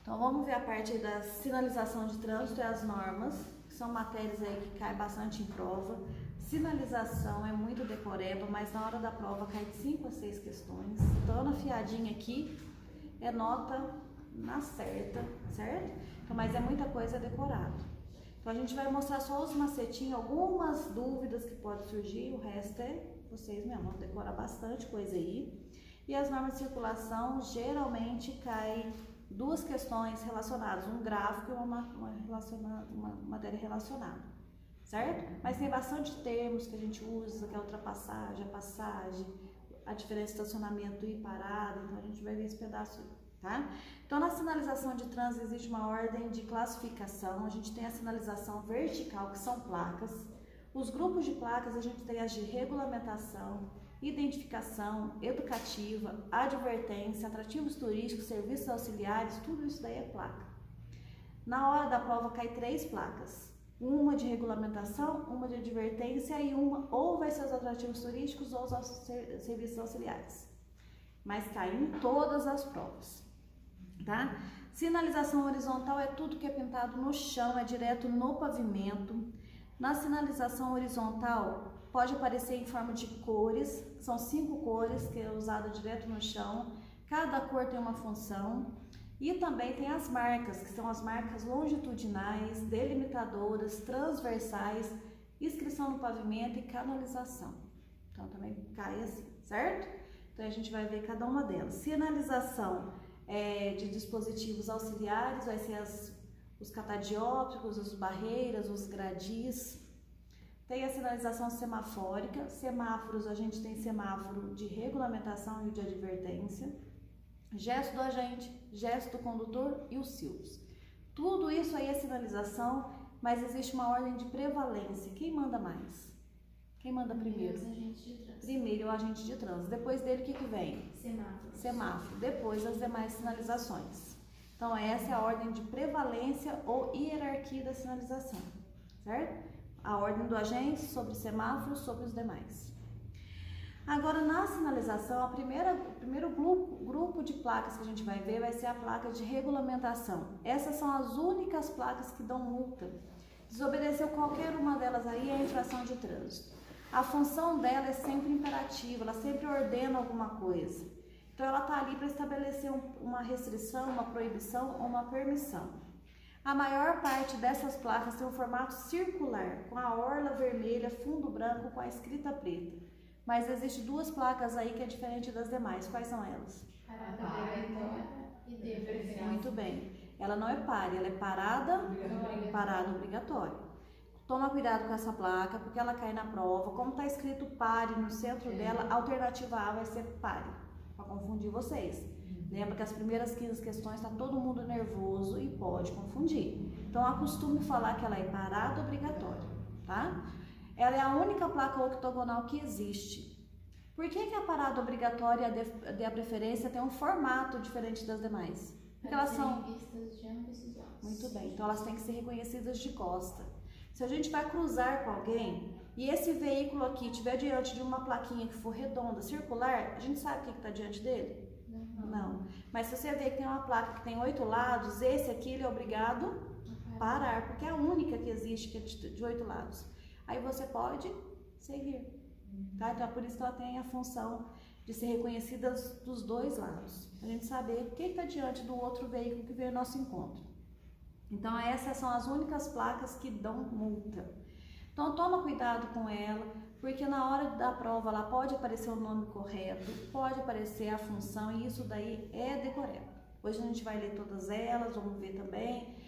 Então vamos ver a parte aí da sinalização de trânsito e as normas, que são matérias aí que caem bastante em prova. Sinalização é muito decoreba, mas na hora da prova cai de 5 a 6 questões. Então na fiadinha aqui é nota na certa, certo? Então, mas é muita coisa decorada. Então a gente vai mostrar só os macetinhos, algumas dúvidas que podem surgir, o resto é vocês mesmo, vão decorar bastante coisa aí. E as normas de circulação geralmente caem 2 questões relacionadas, um gráfico e uma matéria relacionada, certo? Mas tem bastante termos que a gente usa, que é a ultrapassagem, a passagem, a diferença de estacionamento e parada, então a gente vai ver esse pedaço aí, tá? Então na sinalização de trânsito existe uma ordem de classificação, a gente tem a sinalização vertical, que são placas, os grupos de placas a gente tem as de regulamentação, identificação, educativa, advertência, atrativos turísticos, serviços auxiliares, tudo isso daí é placa. Na hora da prova cai 3 placas, uma de regulamentação, uma de advertência e uma ou vai ser os atrativos turísticos ou os serviços auxiliares. Mas cai em todas as provas, tá? Sinalização horizontal é tudo que é pintado no chão, é direto no pavimento. Na sinalização horizontal pode aparecer em forma de cores, são 5 cores que é usada direto no chão, cada cor tem uma função. E também tem as marcas, que são as marcas longitudinais, delimitadoras, transversais, inscrição no pavimento e canalização. Então também cai assim, certo? Então a gente vai ver cada uma delas. Sinalização de dispositivos auxiliares, vai ser os catadióptricos, as barreiras, os gradis. Tem a sinalização semafórica, semáforos, a gente tem semáforo de regulamentação e de advertência, gesto do agente, gesto do condutor e os silvos. Tudo isso aí é sinalização, mas existe uma ordem de prevalência. Quem manda mais? Quem manda primeiro? Primeiro o agente de trânsito. Depois dele o que vem? Semáforo. Semáforo. Depois as demais sinalizações. Então essa é a ordem de prevalência ou hierarquia da sinalização, certo? A ordem do agente sobre semáforos, sobre os demais. Agora, na sinalização, o primeiro grupo de placas que a gente vai ver vai ser a placa de regulamentação. Essas são as únicas placas que dão multa. Desobedeceu qualquer uma delas aí é infração de trânsito. A função dela é sempre imperativa, ela sempre ordena alguma coisa. Então, ela está ali para estabelecer uma restrição, uma proibição ou uma permissão. A maior parte dessas placas tem um formato circular, com a orla vermelha, fundo branco, com a escrita preta. Mas existem 2 placas aí que é diferente das demais. Quais são elas? Parada e depreferência. Muito bem. Ela não é pare, ela é parada obrigatória. Toma cuidado com essa placa, porque ela cai na prova. Como está escrito pare no centro dela, a alternativa A vai ser pare, para confundir vocês. Lembra que as primeiras 15 questões está todo mundo nervoso e pode confundir. Então, acostume falar que ela é parada obrigatória, tá? Ela é a única placa octogonal que existe. Por que a parada obrigatória e a preferência tem um formato diferente das demais? Porque elas são vistas de ambos os lados. Muito bem, então elas têm que ser reconhecidas de costa. Se a gente vai cruzar com alguém e esse veículo aqui estiver diante de uma plaquinha que for redonda, circular, a gente sabe o que está diante dele? Não. Mas se você vê que tem uma placa que tem 8 lados, esse aqui ele é obrigado a parar, porque é a única que existe que é de 8 lados. Aí você pode seguir, tá? Então é por isso que ela tem a função de ser reconhecida dos 2 lados. A gente saber quem está diante do outro veículo que veio ao nosso encontro. Então essas são as únicas placas que dão multa. Então toma cuidado com ela, porque na hora da prova lá pode aparecer o nome correto, pode aparecer a função e isso daí é decoreba. Hoje a gente vai ler todas elas, vamos ver também.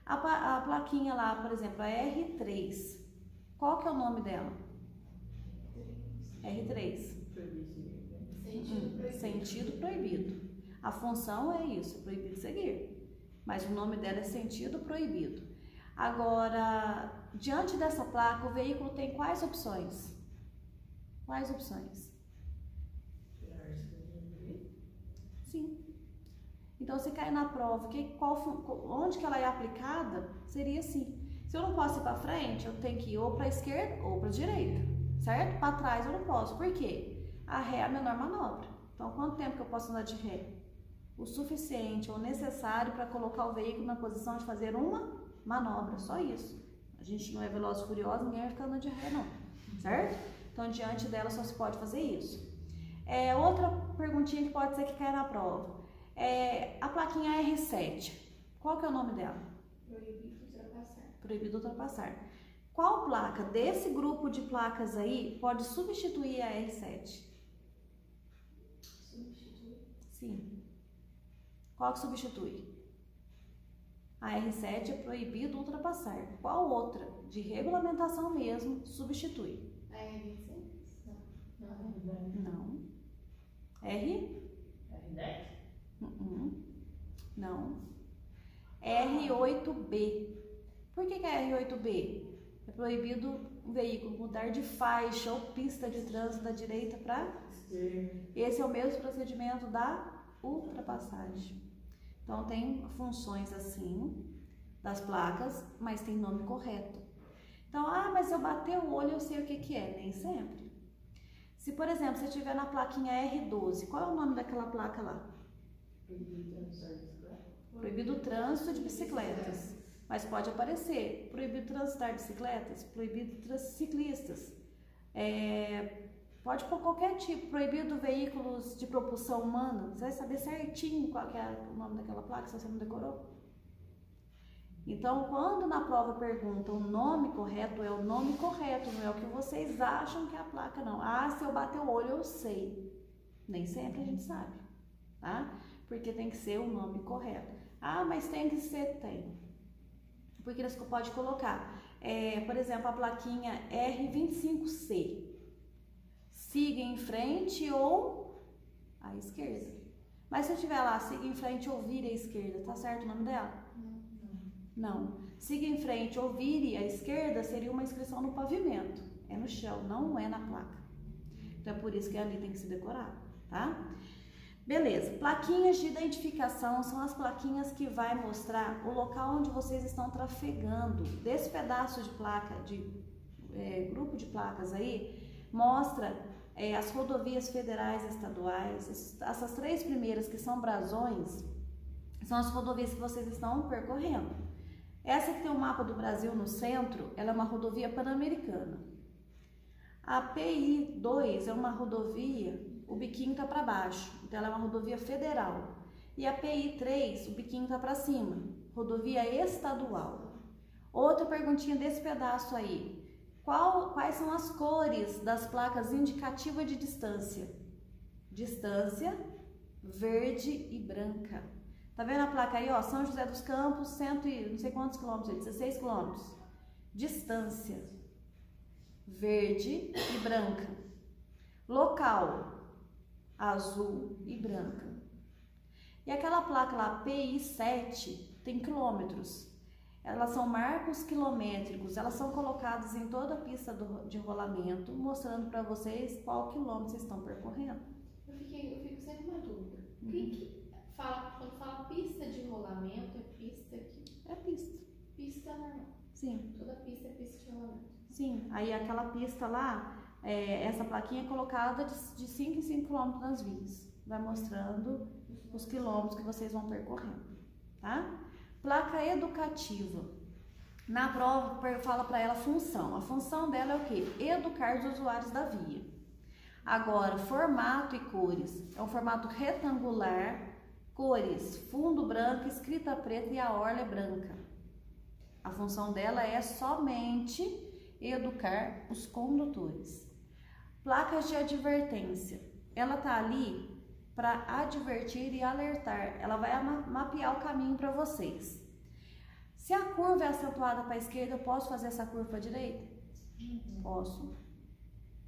A plaquinha lá, por exemplo, a R3, qual que é o nome dela? R3. Sentido proibido. A função é isso, proibido seguir. Mas o nome dela é sentido proibido. Agora, diante dessa placa, o veículo tem quais opções? Quais opções? Sim. Então, se cair na prova, onde que ela é aplicada, seria assim. Se eu não posso ir para frente, eu tenho que ir ou para a esquerda ou para a direita, certo? Para trás eu não posso. Por quê? A ré é a menor manobra. Então, quanto tempo que eu posso andar de ré? o suficiente ou necessário para colocar o veículo na posição de fazer uma manobra, só isso. A gente não é veloz e furioso, ninguém vai ficar andando de ré não, certo? Então diante dela só se pode fazer isso. Outra perguntinha que pode ser que caia na prova. A plaquinha R7, qual que é o nome dela? Proibido ultrapassar. Proibido ultrapassar. Qual placa desse grupo de placas aí pode substituir a R7? Substituir. Sim. Qual que substitui? A R7 é proibido ultrapassar. Qual outra, de regulamentação mesmo, substitui? A R26? Não. Não. R? R10? Não. R8B. Por que é R8B? É proibido o veículo mudar de faixa ou pista de trânsito da direita para... Esse é o mesmo procedimento da ultrapassagem. Então tem funções assim, das placas, mas tem nome correto. Então, mas se eu bater o olho eu sei o que é, nem sempre. Se, por exemplo, você estiver na plaquinha R12, qual é o nome daquela placa lá? Proibido o trânsito de bicicletas. Mas pode aparecer proibido transitar bicicletas, proibido ciclistas. Pode pôr qualquer tipo, proibido veículos de propulsão humana. Você vai saber certinho qual que é o nome daquela placa, se você não decorou. Então, quando na prova pergunta o nome correto, é o nome correto, não é o que vocês acham que é a placa, não. Se eu bater o olho, eu sei. Nem sempre a gente sabe, tá? Porque tem que ser o nome correto. Mas tem que ser, tem. Porque você pode colocar, por exemplo, a plaquinha R25C. Siga em frente ou à esquerda. Mas se eu estiver lá, siga em frente ou vire à esquerda, tá certo o nome dela? Não. Siga em frente ou vire à esquerda seria uma inscrição no pavimento. É no chão, não é na placa. Então é por isso que ali tem que se decorar, tá? Beleza. Plaquinhas de identificação são as plaquinhas que vai mostrar o local onde vocês estão trafegando. Desse pedaço de placa, grupo de placas aí, mostra as rodovias federais e estaduais. Essas três primeiras que são brasões, são as rodovias que vocês estão percorrendo. Essa que tem o mapa do Brasil no centro, ela é uma rodovia pan-americana. A PI2 é uma rodovia, o biquinho tá para baixo, então ela é uma rodovia federal. E a PI3, o biquinho tá para cima, rodovia estadual. Outra perguntinha desse pedaço aí. Quais são as cores das placas indicativas de distância? Distância, verde e branca. Tá vendo a placa aí, ó? São José dos Campos, não sei quantos quilômetros, 16 quilômetros. Distância, verde e branca. Local, azul e branca. E aquela placa lá, PI7, tem quilômetros. Elas são marcos quilométricos, elas são colocadas em toda a pista de rolamento, mostrando para vocês qual quilômetro vocês estão percorrendo. Eu fico sempre uma dúvida. Quando fala pista de rolamento, é pista que... É pista. Pista normal. Sim. Toda pista é pista de rolamento. Sim, aí aquela pista lá, essa plaquinha é colocada de 5 em 5 km nas vias. Vai mostrando os quilômetros que vocês vão percorrendo, tá? Placa educativa. Na prova, fala para ela a função. A função dela é o quê? Educar os usuários da via. Agora, formato e cores. É um formato retangular, cores, fundo branco, escrita preta e a orla é branca. A função dela é somente educar os condutores. Placas de advertência. Ela tá ali para advertir e alertar. Ela vai mapear o caminho para vocês. Se a curva é acentuada para a esquerda, eu posso fazer essa curva para a direita? Posso.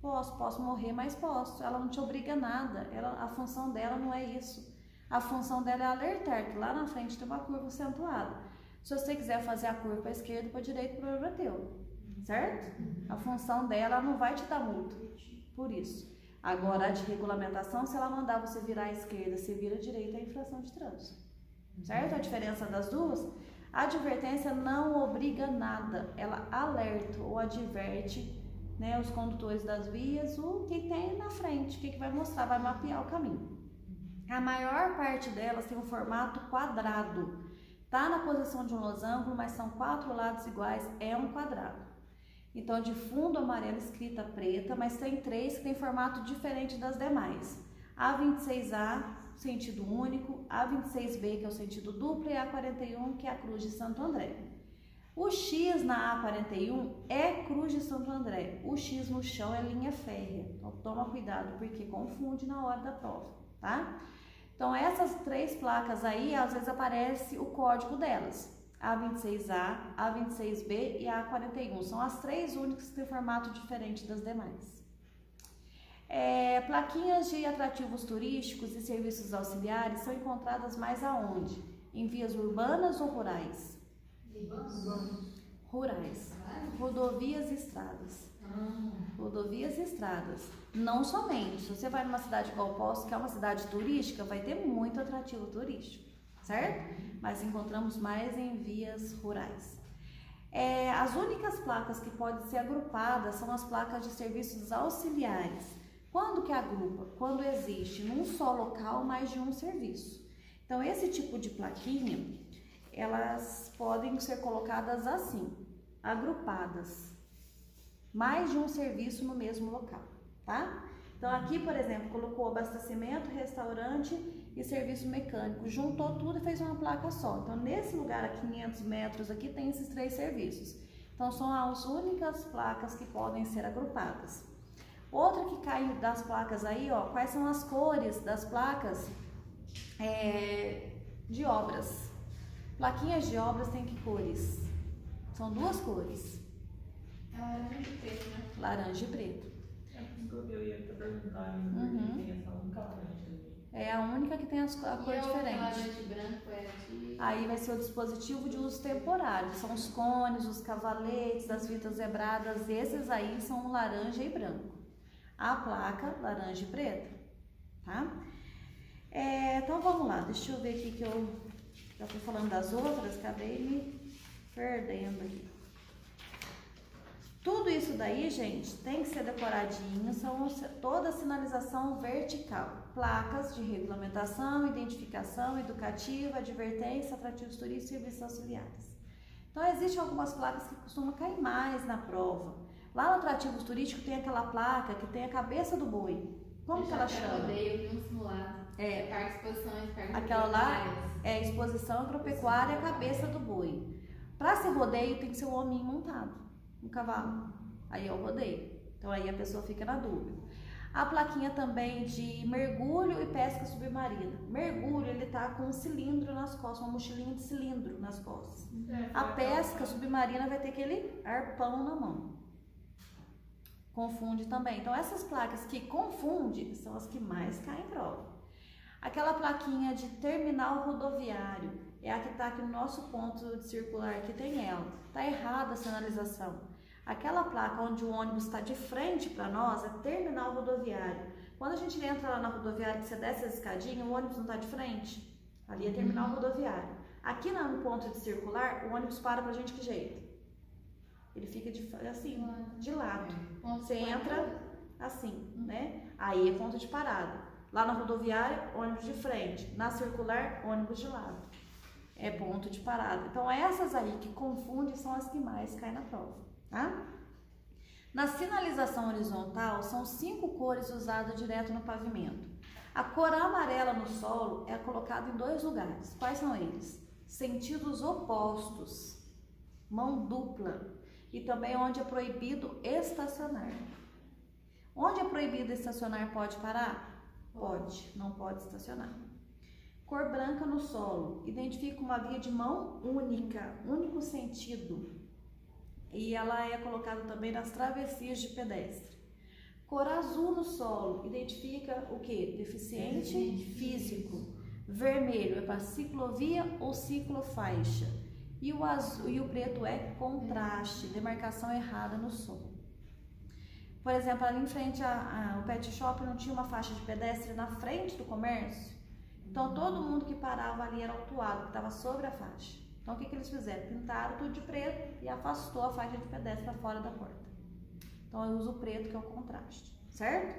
Posso morrer, mas posso. Ela não te obriga a nada. A função dela não é isso. A função dela é alertar que lá na frente tem uma curva acentuada. Se você quiser fazer a curva para a esquerda, para a direita, o problema é teu. Certo? A função dela não vai te dar multa. Por isso. Agora, a de regulamentação, se ela mandar você virar à esquerda, você vira à direita, é infração de trânsito. Certo? A diferença das duas? A advertência não obriga nada. Ela alerta ou adverte, né, os condutores das vias, o que tem na frente, o que vai mostrar, vai mapear o caminho. A maior parte delas tem um formato quadrado. Tá na posição de um losango, mas são 4 lados iguais, é um quadrado. Então, de fundo amarelo, escrita preta, mas tem 3 que tem formato diferente das demais. A26A, sentido único, A26B, que é o sentido duplo, e A41, que é a Cruz de Santo André. O X na A41 é Cruz de Santo André. O X no chão é linha férrea. Então, toma cuidado, porque confunde na hora da prova, tá? Então, essas 3 placas aí, às vezes aparece o código delas. A26A, A26B e A41. São as 3 únicas que têm formato diferente das demais. Plaquinhas de atrativos turísticos e serviços auxiliares são encontradas mais aonde? Em vias urbanas ou rurais? Rurais. Rodovias e estradas. Rodovias e estradas. Não somente. Se você vai numa cidade igual Poços, que é uma cidade turística, vai ter muito atrativo turístico, certo? Mas encontramos mais em vias rurais. As únicas placas que podem ser agrupadas são as placas de serviços auxiliares. Quando que agrupa? Quando existe num só local mais de um serviço. Então, esse tipo de plaquinha, elas podem ser colocadas assim, agrupadas. Mais de um serviço no mesmo local, tá? Então, aqui, por exemplo, colocou abastecimento, restaurante e serviço mecânico. Juntou tudo e fez uma placa só. Então, nesse lugar a 500 metros aqui tem esses 3 serviços. Então, são as únicas placas que podem ser agrupadas. Outra que cai das placas aí, ó, quais são as cores das placas de obras? Plaquinhas de obras tem que cores? São 2 cores. Laranja e preto, né? Laranja e preto. Eu ia te perguntar, tem essa única laranja. É a única que tem a cor diferente. Laranja e branco de... Aí vai ser o dispositivo de uso temporário. São os cones, os cavaletes, as fitas zebradas. Esses aí são laranja e branco. A placa, laranja e preta, tá? Então vamos lá, deixa eu ver aqui que eu já tô falando das outras, acabei me perdendo aqui. Tudo isso daí, gente, tem que ser decoradinho, são toda sinalização vertical. Placas de regulamentação, identificação, educativa, advertência, atrativos turísticos e serviços auxiliares. Então, existem algumas placas que costumam cair mais na prova. Lá no atrativos turísticos tem aquela placa que tem a cabeça do boi. Como que ela chama? Rodeio, vi um simulado. Parque exposições, parque aquela lá é exposição agropecuária, cabeça do boi. Para ser rodeio tem que ser o hominho montado no cavalo. Aí é o rodeio. Então aí a pessoa fica na dúvida. A plaquinha também de mergulho e pesca submarina. Mergulho, ele tá com um cilindro nas costas, uma mochilinha de cilindro nas costas. A pesca submarina vai ter aquele arpão na mão. Confunde também. Então, essas placas que confundem são as que mais caem em prova. Aquela plaquinha de terminal rodoviário é a que está aqui no nosso ponto de circular, que tem ela. Está errada a sinalização. Aquela placa onde o ônibus está de frente para nós é terminal rodoviário. Quando a gente entra lá na rodoviária, que você desce as escadinhas, o ônibus não está de frente. Ali é terminal rodoviário. Aqui no ponto de circular, o ônibus para pra gente que jeito? Ele fica assim, de lado. Você entra assim, né? Aí é ponto de parada. Lá na rodoviária, ônibus de frente. Na circular, ônibus de lado. É ponto de parada. Então, essas aí que confundem são as que mais caem na prova, tá? Na sinalização horizontal, são 5 cores usadas direto no pavimento. A cor amarela no solo é colocada em 2 lugares. Quais são eles? Sentidos opostos, mão dupla. E também onde é proibido estacionar. Onde é proibido estacionar pode parar? Pode, não pode estacionar. Cor branca no solo, identifica uma via de mão única, único sentido. E ela é colocada também nas travessias de pedestre. Cor azul no solo, identifica o que? Deficiente físico. Vermelho é para ciclovia ou ciclofaixa. E o azul e o preto é contraste, demarcação errada no solo. Por exemplo, ali em frente ao pet shop não tinha uma faixa de pedestre na frente do comércio? Então todo mundo que parava ali era autuado, que estava sobre a faixa. Então o que eles fizeram? Pintaram tudo de preto e afastou a faixa de pedestre para fora da porta. Então eu uso o preto, que é o contraste, certo?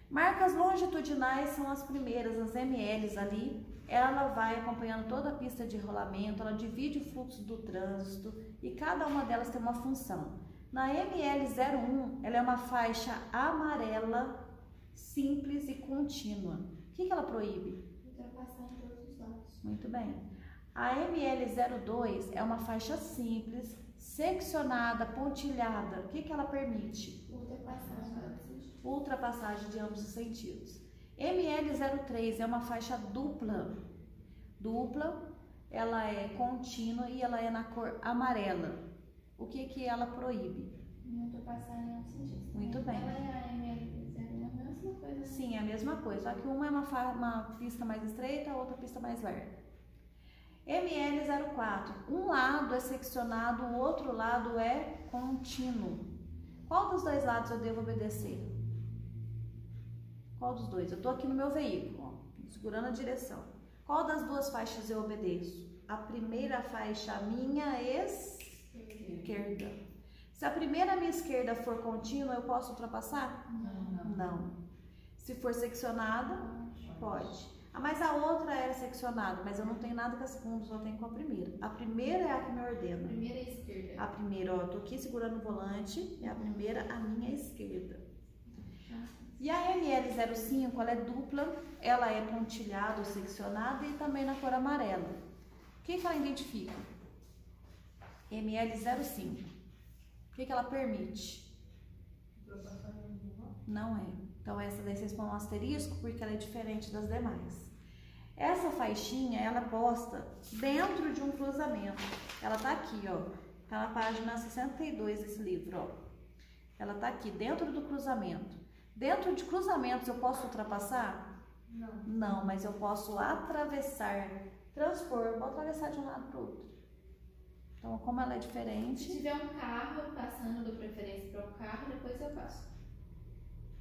Marcas longitudinais são as primeiras, as MLs ali. Ela vai acompanhando toda a pista de rolamento, ela divide o fluxo do trânsito e cada uma delas tem uma função. Na ML01, ela é uma faixa amarela, simples e contínua. O que ela proíbe? Ultrapassar em todos os lados. Muito bem. A ML02 é uma faixa simples, seccionada, pontilhada. O que ela permite? Ultrapassagem de ambos os sentidos. ML03 é uma faixa dupla. Dupla, ela é contínua e ela é na cor amarela. O que ela proíbe? Ultrapassar em ambos os sentidos. Muito bem. Ela é a ML01, a mesma coisa. Sim, é a mesma coisa, só que uma é uma pista mais estreita, a outra pista mais larga. ML04, um lado é seccionado, o outro lado é contínuo. Qual dos dois lados eu devo obedecer? Qual dos dois? Eu estou aqui no meu veículo, ó, segurando a direção. Qual das duas faixas eu obedeço? A primeira faixa, a minha esquerda. Se a primeira minha esquerda for contínua, eu posso ultrapassar? Não. Se for seccionada, pode. Mas a outra era seccionada, mas eu não tenho nada com a segunda, só tenho com a primeira. A primeira é a que me ordena. A primeira é a esquerda. A primeira, ó, eu tô aqui segurando o volante, e a primeira, a minha esquerda. E a ML05, ela é dupla, ela é pontilhada ou seccionada e também na cor amarela. O que ela identifica? ML05. O que ela permite? Não é. Então essa daí vocês põem um asterisco porque ela é diferente das demais. Essa faixinha, ela é posta dentro de um cruzamento. Ela tá aqui, ó. Tá na página 62 desse livro, ó. Ela tá aqui, dentro do cruzamento. Dentro de cruzamentos eu posso ultrapassar? Não, mas eu posso atravessar, transpor, vou atravessar de um lado para o outro. Então, como ela é diferente... Se tiver um carro passando, eu dou preferência para um carro, depois eu passo.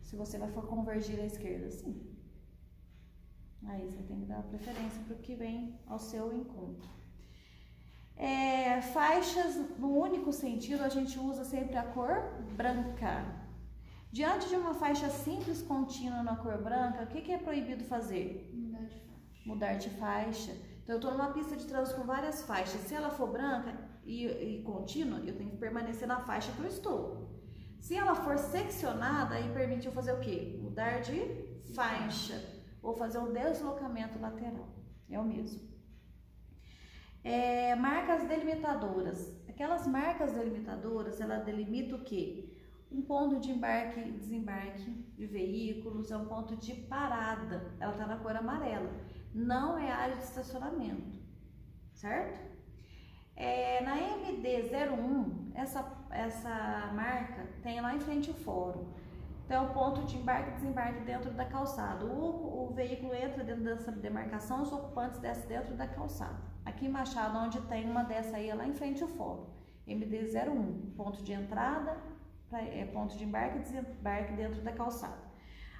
Se você for convergir à esquerda, sim. Aí você tem que dar preferência para o que vem ao seu encontro. Faixas no único sentido, a gente usa sempre a cor branca. Diante de uma faixa simples contínua na cor branca, o que é proibido fazer? Mudar de faixa. Então, eu estou numa pista de trânsito com várias faixas. Se ela for branca e contínua, eu tenho que permanecer na faixa que eu estou. Se ela for seccionada, aí permite eu fazer o quê? Mudar de faixa. Ou fazer um deslocamento lateral. É o mesmo. Marcas delimitadoras. Aquelas marcas delimitadoras, ela delimita o quê? Um ponto de embarque e desembarque de veículos, é um ponto de parada. Ela está na cor amarela. Não é área de estacionamento, certo? Na MD01, essa marca tem lá em frente o fórum. Então, é um ponto de embarque e desembarque dentro da calçada. O veículo entra dentro dessa demarcação, os ocupantes descem dentro da calçada. Aqui em Machado, onde tem uma dessa aí, é lá em frente o fórum. MD01, ponto de entrada, ponto de embarque e desembarque dentro da calçada.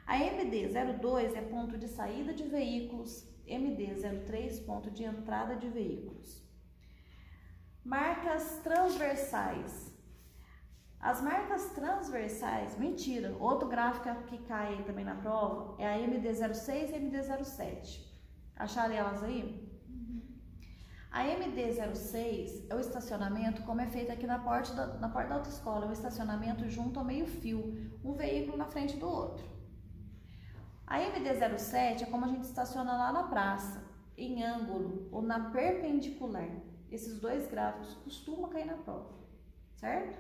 A MD02 é ponto de saída de veículos, MD03, ponto de entrada de veículos. Marcas transversais. As marcas transversais, mentira, outro gráfico que cai aí também na prova é a MD06 e a MD07. Acharam elas aí? A MD06 é o estacionamento, como é feito aqui na porta da autoescola, é o estacionamento junto ao meio-fio, um veículo na frente do outro. A MD07 é como a gente estaciona lá na praça, em ângulo ou na perpendicular. Esses dois gráficos costumam cair na prova, certo?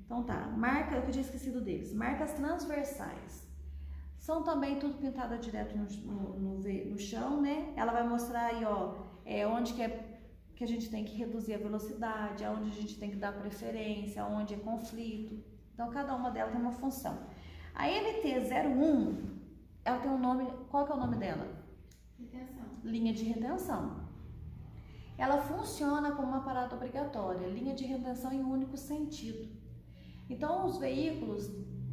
Então tá, eu tinha esquecido deles. Marcas transversais. São também tudo pintada direto no chão, né? Ela vai mostrar aí, ó, onde que a gente tem que reduzir a velocidade, aonde a gente tem que dar preferência, aonde é conflito. Então, cada uma delas tem uma função. A MT01, ela tem um nome, qual que é o nome dela? Retenção. Linha de retenção. Ela funciona como uma parada obrigatória, linha de retenção em um único sentido. Então, os veículos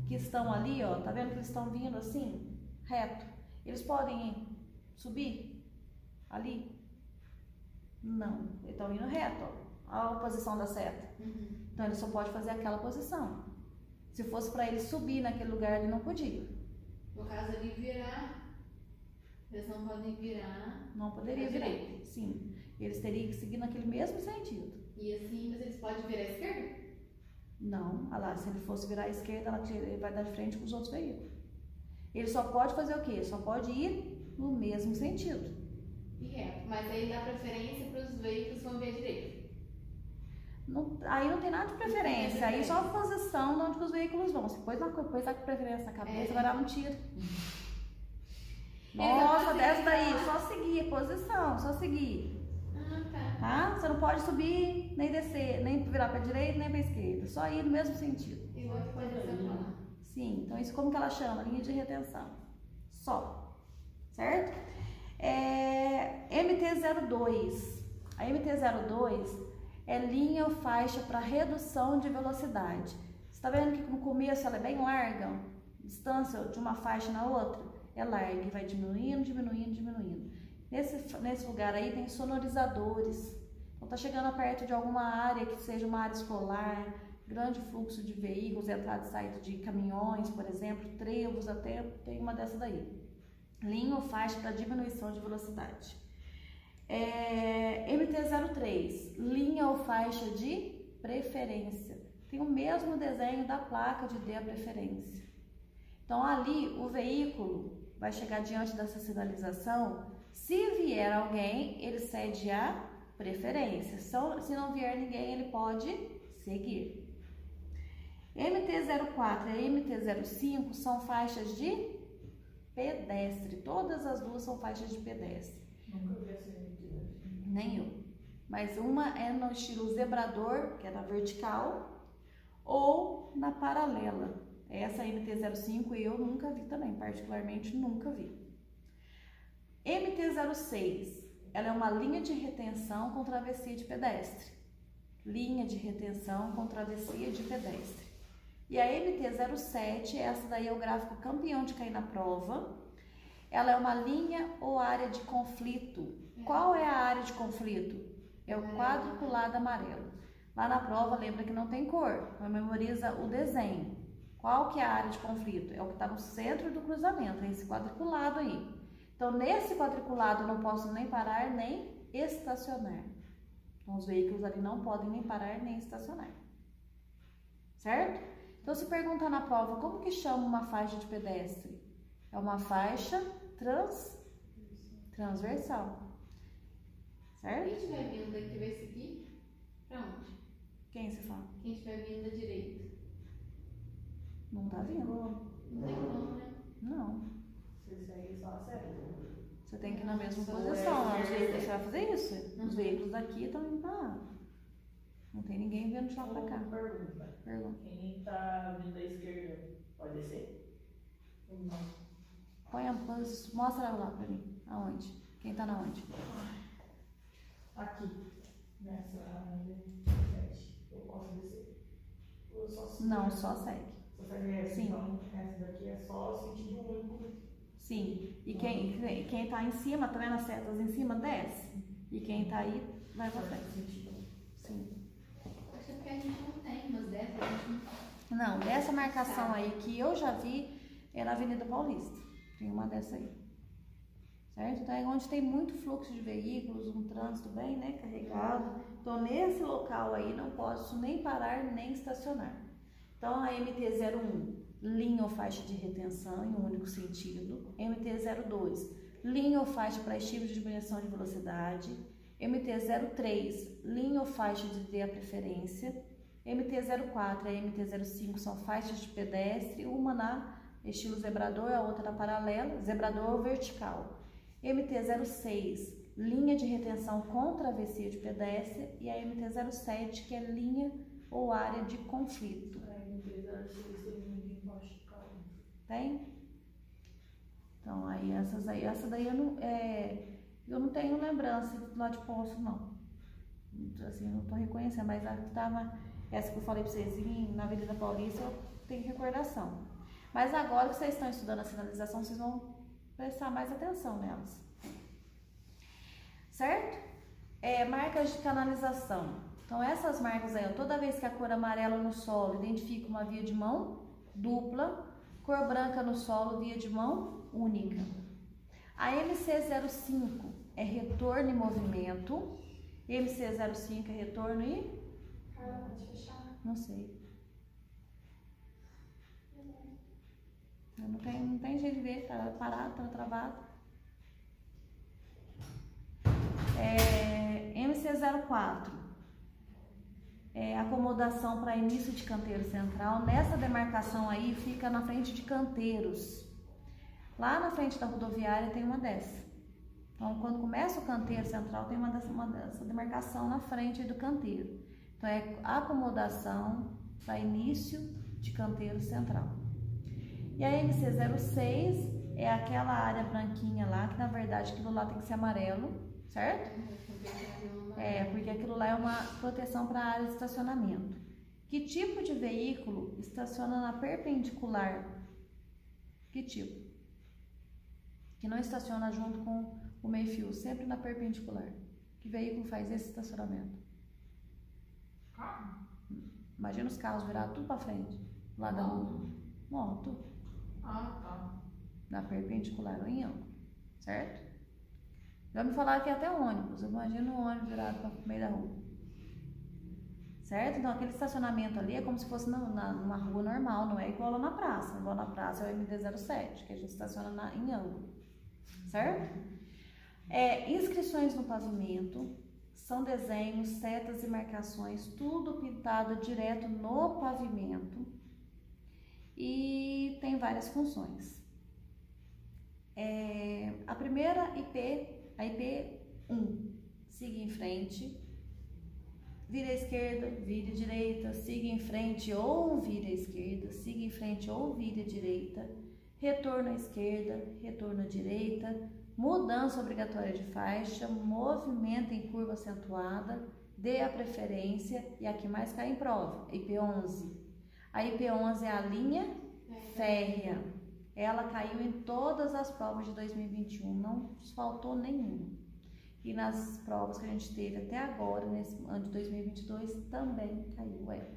que estão ali, ó, tá vendo que eles estão vindo assim, reto? Eles podem subir ali? Não, eles estão indo reto, ó, a posição da seta. Então, ele só pode fazer aquela posição. Se fosse para ele subir naquele lugar, ele não podia. No caso ali, virar, eles não podem virar. Não poderia pra virar. direita. Sim. Eles teriam que seguir naquele mesmo sentido. E assim, mas eles podem virar à esquerda? Não, olha lá, se ele fosse virar à esquerda, ele vai dar de frente com os outros veículos. Ele só pode fazer o quê? Só pode ir no mesmo sentido. E reto. Mas aí dá preferência para os veículos que vão vir à direita. Aí não tem nada de preferência, aí só a posição de onde que os veículos vão. Se pôs a preferência na cabeça, vai dar um tiro. Nossa, desce daí, só seguir, posição, só seguir. Tá? Você não pode subir, nem descer, nem virar para a direita, nem para a esquerda. Só ir no mesmo sentido. E o outro pode descer pra lá. Sim, então isso como que ela chama? Linha de retenção. Só. Certo? MT-02. A MT-02 é linha ou faixa para redução de velocidade. Você está vendo que no começo ela é bem larga? Distância de uma faixa na outra é larga e vai diminuindo, diminuindo, diminuindo. Nesse lugar aí tem sonorizadores. Então tá chegando perto de alguma área que seja uma área escolar, grande fluxo de veículos, entrada e saída de caminhões, por exemplo, trevos, até tem uma dessa daí. Linha ou faixa para diminuição de velocidade. MT-03, linha ou faixa de preferência. Tem o mesmo desenho da placa de dê a preferência. Então ali o veículo vai chegar diante dessa sinalização. Se vier alguém, ele cede a preferência. Se não vier ninguém, ele pode seguir. MT-04 e MT-05 são faixas de pedestre. Todas as duas são faixas de pedestre. Nunca vi essa MT-05. Nem eu. Mas uma é no estilo zebrador, que é na vertical, ou na paralela. Essa MT-05 eu nunca vi também, particularmente nunca vi. MT-06, ela é uma linha de retenção com travessia de pedestre. Linha de retenção com travessia de pedestre. E a MT-07, essa daí é o gráfico campeão de cair na prova. Ela é uma linha ou área de conflito. Qual é a área de conflito? É o quadriculado amarelo. Lá na prova, lembra que não tem cor, mas memoriza o desenho. Qual que é a área de conflito? É o que está no centro do cruzamento, é esse quadriculado aí. Então, nesse quadriculado eu não posso nem parar, nem estacionar. Então, os veículos ali não podem nem parar, nem estacionar. Certo? Então, se perguntar na prova, como que chama uma faixa de pedestre? É uma faixa transversal. Certo? Quem estiver vindo daqui vai seguir pra onde? Quem se fala? Quem estiver vindo da direita. Não tá vindo? Não tem como, né? Não. Você segue só a série. Você tem que ir na mesma Só posição. Os veículos, é. você vai fazer isso? Os veículos daqui estão indo pra lá. Não tem ninguém vindo de lá pra cá. Pergunta. Pergunta. Quem tá vindo da esquerda pode descer? Não. Põe a posição, mostra lá pra mim. Aonde? Quem tá na onde? Aqui. Nessa área. Eu posso descer. Eu só Não, só segue. Só segue essa. Sim. Então, essa daqui é só sentido único. Sim. E quem tá em cima, tá vendo as setas em cima, desce. E quem tá aí, vai pra frente. Sim. Acho que porque a gente não tem umas dessas, a gente não. Não, dessa marcação aí que eu já vi é na Avenida Paulista. Tem uma dessa aí. Certo? Então é onde tem muito fluxo de veículos, um trânsito bem, né, carregado. Então nesse local aí não posso nem parar nem estacionar. Então a MT-01, linha ou faixa de retenção em um único sentido. MT-02, linha ou faixa para estímulo de diminuição de velocidade. MT-03, linha ou faixa de dê a preferência. MT-04 e MT-05 são faixas de pedestre, uma na estilo zebrador, a outra na paralela, zebrador ou vertical. MT-06, linha de retenção com travessia de pedestre, e a MT-07, que é linha ou área de conflito. A MT-06 tem muito embaixo de carro. Tem? Então, aí essa daí eu não tenho lembrança lá de Poço, não. Assim, eu não tô reconhecendo, mas a que tava, essa que eu falei pra vocês na Avenida Paulista, eu tenho recordação. Mas agora que vocês estão estudando a sinalização, vocês vão prestar mais atenção nelas. Certo? Marcas de canalização. Então, essas marcas aí, toda vez que a cor amarela no solo identifica uma via de mão dupla, cor branca no solo, via de mão única. A MC05 é retorno e movimento. MC05 é retorno e... Carla, pode fechar? Não sei. Não tem jeito de ver, tá parado, tá travado. MC04 é acomodação para início de canteiro central. Nessa demarcação aí fica na frente de canteiros. Lá na frente da rodoviária tem uma dessa. Então, quando começa o canteiro central, tem uma dessa demarcação na frente do canteiro. Então, é acomodação para início de canteiro central. E a MC06 é aquela área branquinha lá, que na verdade aquilo lá tem que ser amarelo, certo? Porque aquilo lá é uma proteção para a área de estacionamento. Que tipo de veículo estaciona na perpendicular? Que tipo? Que não estaciona junto com o meio-fio, sempre na perpendicular. Que veículo faz esse estacionamento? Imagina os carros virados tudo para frente, lá da rua. Moto. Na perpendicular ou em ângulo, certo? Já me falaram que até ônibus. Eu imagino um ônibus virado para o meio da rua, certo? Então aquele estacionamento ali é como se fosse numa rua normal, não é igual lá na praça. Igual na praça é o MD-07, que a gente estaciona em ângulo, certo? Inscrições no pavimento são desenhos, setas e marcações, tudo pintado direto no pavimento e tem várias funções. A primeira IP, a IP1, siga em frente, vira à esquerda, vira à direita, siga em frente ou vira à esquerda, siga em frente ou vira à direita, retorno à esquerda, retorno à direita, mudança obrigatória de faixa, movimento em curva acentuada, dê a preferência e a que mais cai em prova, IP11. A IP11 é a linha férrea. Ela caiu em todas as provas de 2021, não faltou nenhuma. E nas provas que a gente teve até agora, nesse ano de 2022, também caiu ela.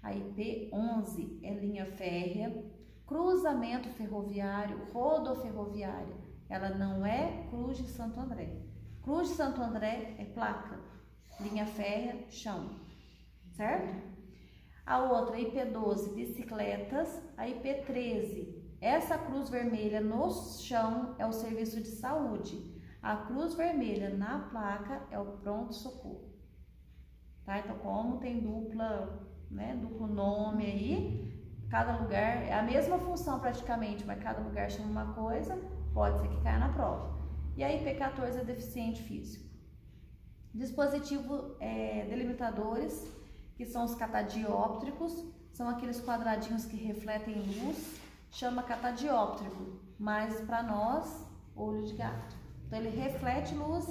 A IP11 é linha férrea, cruzamento ferroviário, rodoferroviária. Ela não é Cruz de Santo André. Cruz de Santo André é placa, linha férrea, chão, certo? A outra, IP12, bicicletas. A IP13, essa cruz vermelha no chão é o serviço de saúde. A cruz vermelha na placa é o pronto-socorro. Tá? Então, como tem duplo nome aí, cada lugar é a mesma função praticamente, mas cada lugar chama uma coisa, pode ser que caia na prova. E a IP14 é deficiente físico. Dispositivo delimitadores, que são os catadióptricos, são aqueles quadradinhos que refletem luz, chama catadióptrico, mas para nós, olho de gato. Então ele reflete luz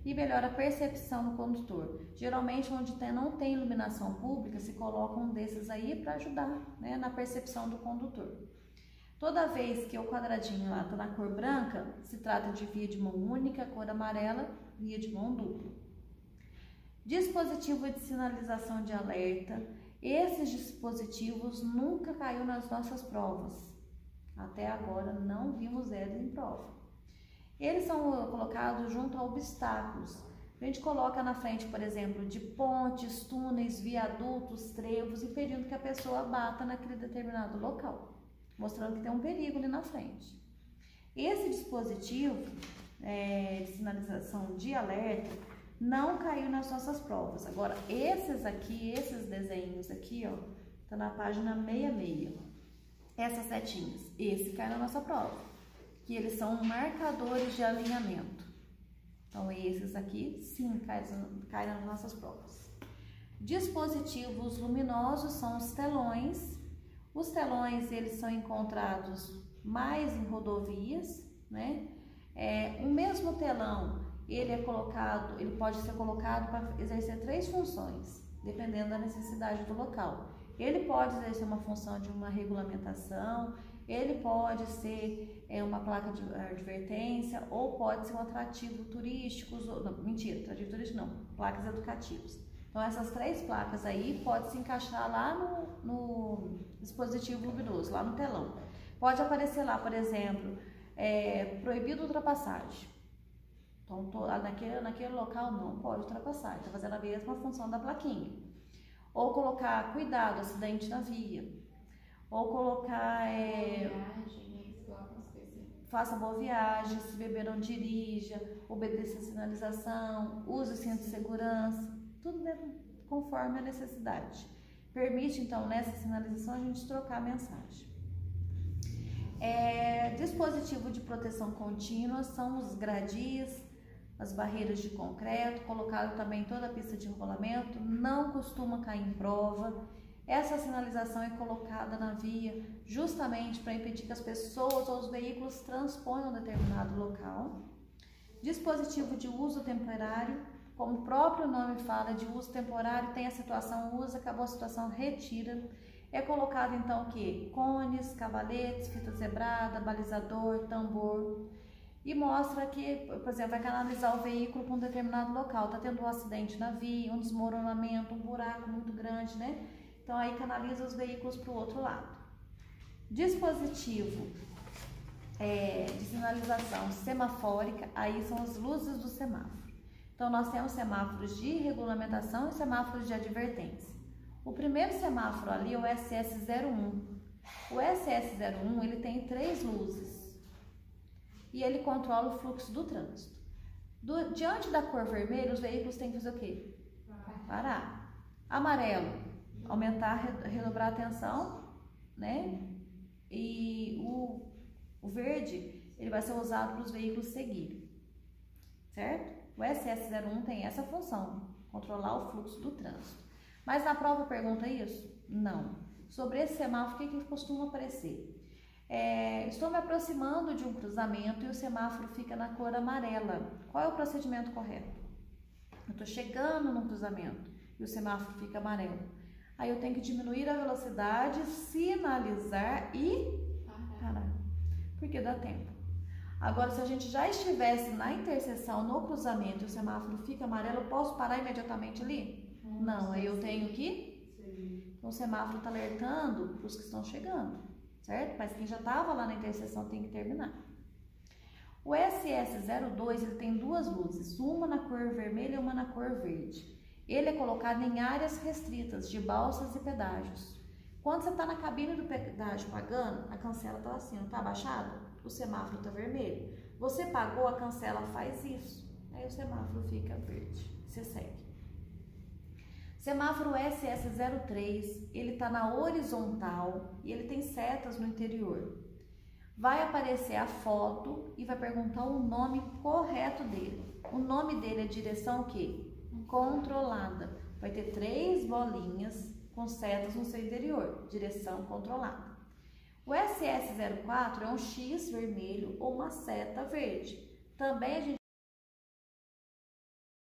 e melhora a percepção do condutor. Geralmente onde não tem iluminação pública, se coloca um desses aí para ajudar, né, na percepção do condutor. Toda vez que o quadradinho lá está na cor branca, se trata de via de mão única, cor amarela, via de mão dupla. Dispositivo de sinalização de alerta. Esses dispositivos nunca caiu nas nossas provas. Até agora não vimos eles em prova. Eles são colocados junto a obstáculos. A gente coloca na frente, por exemplo, de pontes, túneis, viadutos, trevos, impedindo que a pessoa bata naquele determinado local, mostrando que tem um perigo ali na frente. Esse dispositivo de sinalização de alerta não caiu nas nossas provas. Agora, esses desenhos aqui, ó, tá na página 66. Essas setinhas, esse cai na nossa prova, que eles são marcadores de alinhamento. Então, esses aqui, sim, caem nas nossas provas. Dispositivos luminosos são os telões. Os telões, eles são encontrados mais em rodovias, né? O mesmo telão, ele pode ser colocado para exercer 3 funções, dependendo da necessidade do local. Ele pode exercer uma função de uma regulamentação, ele pode ser uma placa de advertência, ou pode ser um atrativo turístico, atrativo turístico não, placas educativas. Então essas 3 placas aí podem se encaixar lá no dispositivo luminoso, lá no telão. Pode aparecer lá, por exemplo, proibido ultrapassagem. Então, naquele local não pode ultrapassar, está fazendo a mesma função da plaquinha. Ou colocar cuidado, acidente na via. Ou colocar faça boa viagem, se beber não dirija, obedeça a sinalização, use o cinto de segurança, tudo conforme a necessidade. Permite, então, nessa sinalização, a gente trocar a mensagem. Dispositivo de proteção contínua são os gradis, as barreiras de concreto, colocado também em toda a pista de rolamento, não costuma cair em prova. Essa sinalização é colocada na via justamente para impedir que as pessoas ou os veículos transponham determinado local. Dispositivo de uso temporário, como o próprio nome fala, de uso temporário, tem a situação usa, acabou a situação retira. É colocado então o que? Cones, cavaletes, fita zebrada, balizador, tambor. E mostra que, por exemplo, vai canalizar o veículo para um determinado local. Está tendo um acidente na via, um desmoronamento, um buraco muito grande, né? Então aí canaliza os veículos para o outro lado. Dispositivo de sinalização semafórica, aí são as luzes do semáforo. Então nós temos semáforos de regulamentação e semáforos de advertência. O primeiro semáforo ali é o SS01. O SS01 ele tem 3 luzes e ele controla o fluxo do trânsito. Diante da cor vermelha, os veículos têm que fazer o quê? Parar. Amarelo, aumentar, redobrar a atenção, né? E o verde, ele vai ser usado para os veículos seguirem, certo? O SS01 tem essa função, controlar o fluxo do trânsito. Mas na prova pergunta isso? Não. Sobre esse semáforo, o que costuma aparecer? Estou me aproximando de um cruzamento e o semáforo fica na cor amarela. Qual é o procedimento correto? Eu estou chegando no cruzamento e o semáforo fica amarelo. Aí eu tenho que diminuir a velocidade, sinalizar e parar, porque dá tempo. Agora, se a gente já estivesse na interseção, no cruzamento, e o semáforo fica amarelo, eu posso parar imediatamente ali? Não, aí eu tenho que... Então, o semáforo está alertando para os que estão chegando, certo? Mas quem já estava lá na interseção tem que terminar. O SS02, ele tem 2 luzes, uma na cor vermelha e uma na cor verde. Ele é colocado em áreas restritas de balsas e pedágios. Quando você está na cabine do pedágio pagando, a cancela está assim, não está abaixada? O semáforo está vermelho. Você pagou, a cancela faz isso. Aí o semáforo fica verde. Você segue. Semáforo SS03, ele está na horizontal e ele tem setas no interior. Vai aparecer a foto e vai perguntar o nome correto dele. O nome dele é direção o quê? Controlada. Vai ter 3 bolinhas com setas no seu interior, direção controlada. O SS04 é um X vermelho ou uma seta verde. Também a gente